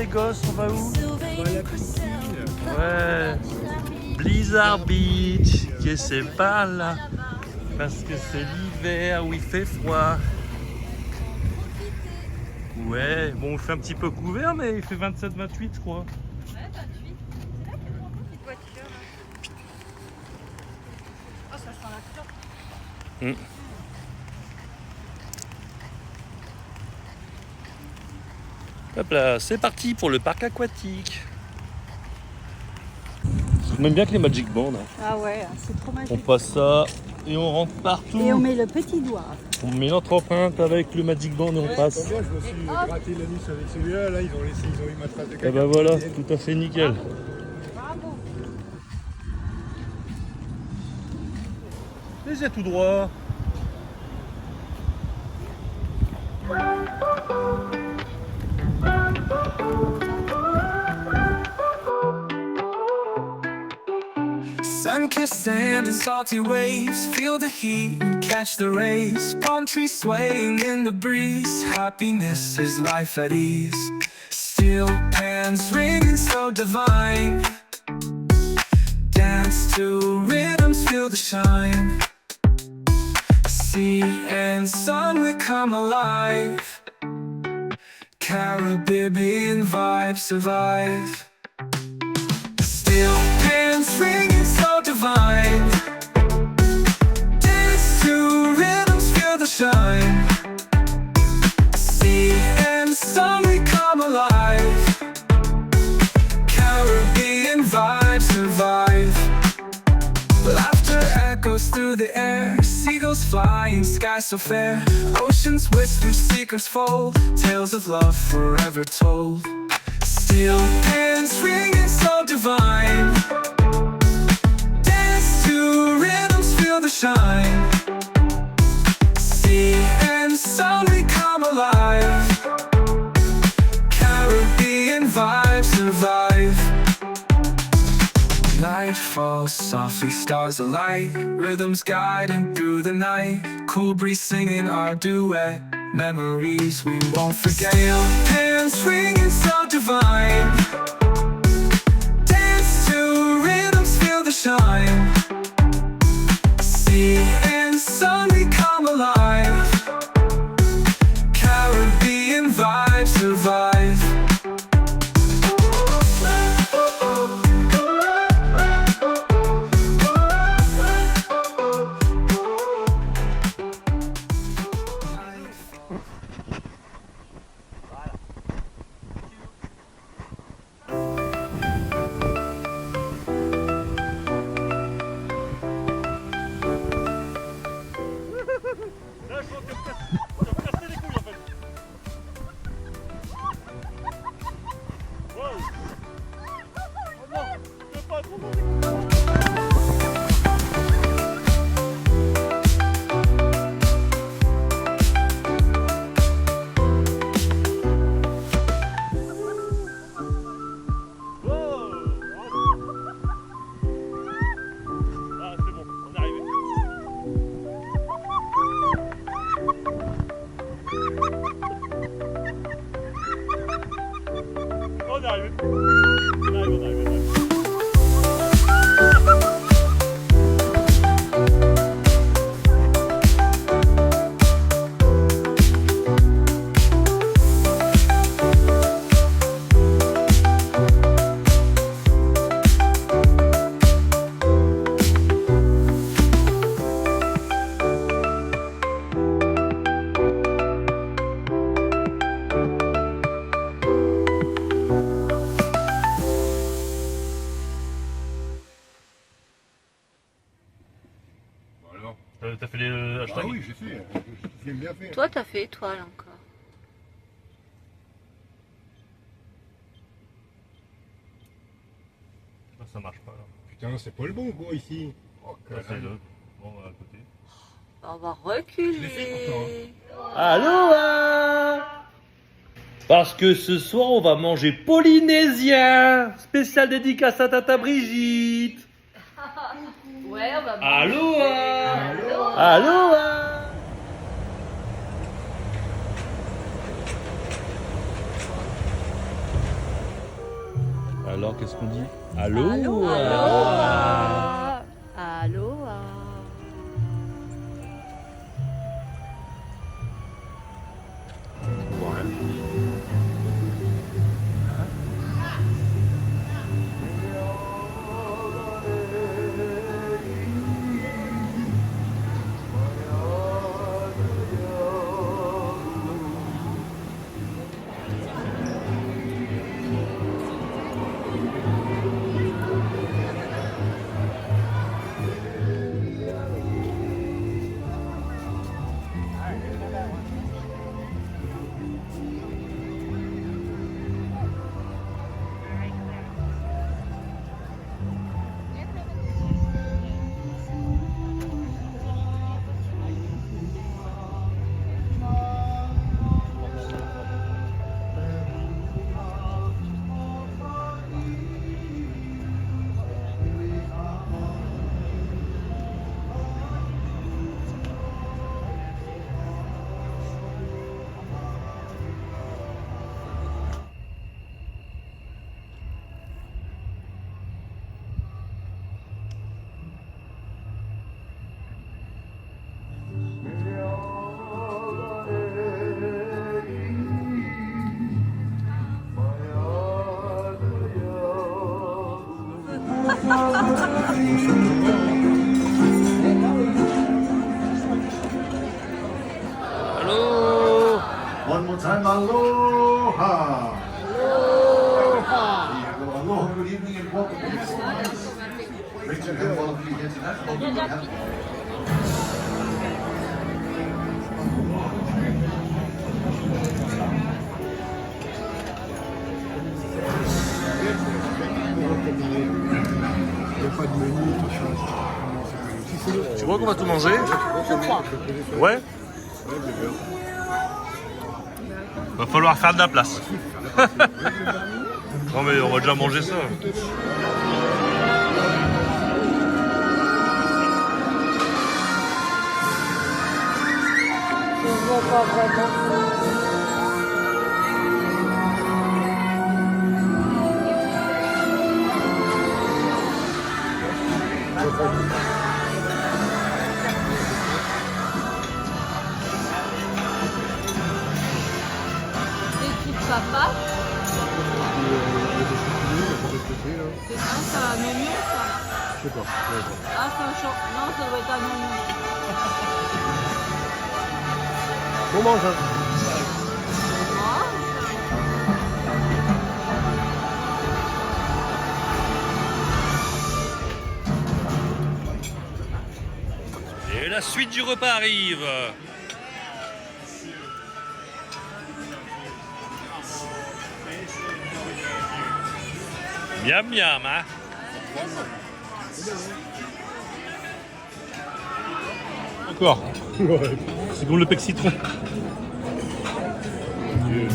gosses, on va où? On va à la piscine. Ouais, Blizzard Beach, que c'est pas là, parce que c'est l'hiver où il fait froid. Ouais, bon, on fait un petit peu couvert, mais il fait 27-28, je crois. Ouais, 28. C'est là qu'il y a vraiment une petite voiture. Oh, ça sent la clope. Hop là, c'est parti pour le parc aquatique. Même bien que les Magic Bands. Ah ouais, c'est trop magique. On passe ça et on rentre partout. Et on met le petit doigt. On met notre empreinte avec le Magic Band et on passe. Combien je me suis gratté l'anus avec celui-là, là ils ont eu ma trace de caca. Et ben voilà, tout à fait nickel. Bravo. Les yeux tout droit. Sun-kissed sand and salty waves, feel the heat, catch the rays. Palm trees swaying in the breeze, happiness is life at ease. Steel pans ringing so divine, dance to rhythms, feel the shine. Sea and sun, we come alive, Caribbean vibes survive. Steel pans ringing so divine, dance to rhythms, feel the shine. Sea and sun, we come alive, Caribbean vibes survive. Laughter echoes through the air, seagulls flying, sky so fair. Oceans whisper, secrets fold, tales of love forever told. Steel pans ringing so divine, dance to rhythms, feel the shine. Sea and sun, we come alive, Caribbean vibes survive. Night falls softly, stars alight, rhythms guiding through the night. Cool breeze singing our duet, memories we won't forget. Steel pans ringing so divine, dance to rhythms, feel the shine. Sea and sun, we come alive, Caribbean vibes survive. Là, je crois que ça me casse les couilles en fait. Wow. Oh non, je peux pas trop monter. Wow. Ah, c'est bon, on est arrivé. On est arrivé. On arrive, on arrive, on arrive. Alors. T'as fait les Ah hashtags? oui, j'ai fait. J'ai bien fait. Toi, t'as fait étoile encore. Ah, ça marche pas là. Putain, c'est pas le bon quoi ici. Oh, Là, c'est le. Bon, à côté. On va Je l'ai fait pourtant, reculer. Aloha! Parce que ce soir, on va manger polynésien! Spécial dédicace à Tata Brigitte! Ouais, on va Aloha! Aloha! Alors, qu'est-ce qu'on dit? Allô? Aloha. Aloha. Allô? One more time, aloha! Aloha! Aloha, good evening and welcome to this nice Richard and Wallaby International Union. Il n'y a pas de menu, tout ça. Tu crois qu'on va tout manger? Je crois. Ouais? Va falloir faire de la place. Non mais on va déjà manger ça. Je vois pas vraiment. Papa, c'est un oignon ça? Je sais pas. Ah, c'est un champ. Non, ça doit être un oignon. On mange, hein. Et la suite du repas arrive. Miam miam, hein? Encore. C'est comme le pec citron. Dieu.